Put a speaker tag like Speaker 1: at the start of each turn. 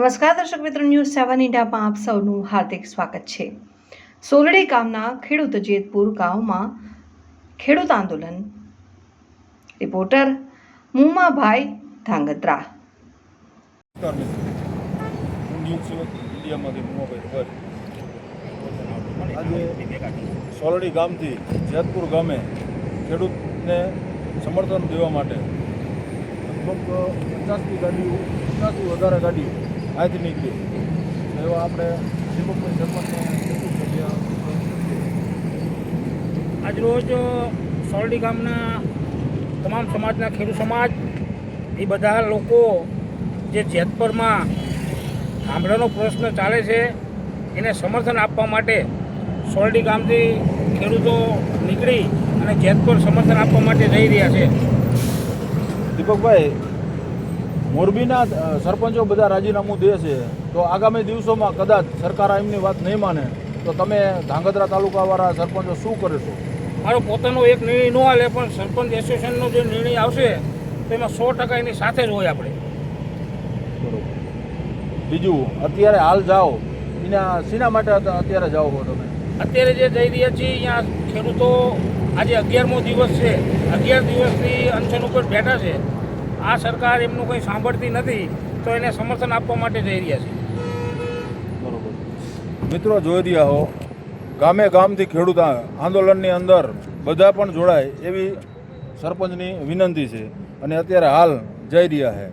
Speaker 1: નમસ્કાર દર્શક મિત્રો, ન્યૂઝ 7 ઇન્ડિયામાં આપ સૌનું હાર્દિક સ્વાગત છે। સોલડી ગામના ખેડૂત જેતપુર ગામમાં ખેડૂત આંદોલન। રિપોર્ટર મુમાભાઈ ધાંગધ્રા।
Speaker 2: સોલડી ગામથી જેતપુર ગામે ખેડૂતને સમર્થન દેવા માટે લગભગ 50થી ગાડીઓ 50થી વધારે ગાડીઓ આજથી નીકળી। એવા આપણે દીપકભાઈ સરપંચને
Speaker 3: આજરોજ સોલડી ગામના તમામ સમાજના ખેડૂત સમાજ એ બધા લોકો જે જેતપુરમાં આંબળાનો પ્રશ્ન ચાલે છે એને સમર્થન આપવા માટે સોલડી ગામથી ખેડૂતો નીકળી અને જેતપુર સમર્થન આપવા માટે જઈ રહ્યા છે।
Speaker 2: દીપકભાઈ, મોરબીના સરપંચો બધા રાજીનામું દે છે, તો આગામી દિવસોમાં કદાચ સરકાર એમની વાત નહીં માને તો તમે ધાંગધ્રા તાલુકાવાળા સરપંચો શું કરશો?
Speaker 3: મારો પોતાનો એક નિર્ણય ન હાલે, પણ સરપંચ એસોસિએશનનો જે નિર્ણય આવશે તો એમાં 100% એની સાથે જ હોય આપણે।
Speaker 2: બરોબર। બીજું, અત્યારે હાલ જાઓ એના શેના માટે અત્યારે જાઓ છો તમે?
Speaker 3: અત્યારે જે જઈ રહ્યા છીએ અહીંયા ખેડૂતો આજે 11મો દિવસ છે, 11 દિવસથી અનશન ઉપર બેઠા છે। આ સરકાર એમનું કંઈ સાંભળતી નથી, તો એને સમર્થન આપવા માટે જઈ રહ્યા છે।
Speaker 2: બરોબર। મિત્રો, જોઈ રહ્યા હો, ગામે ગામથી ખેડૂત આંદોલનની અંદર બધા પણ જોડાય એવી સરપંચની વિનંતી છે અને અત્યારે હાલ જઈ રહ્યા છે।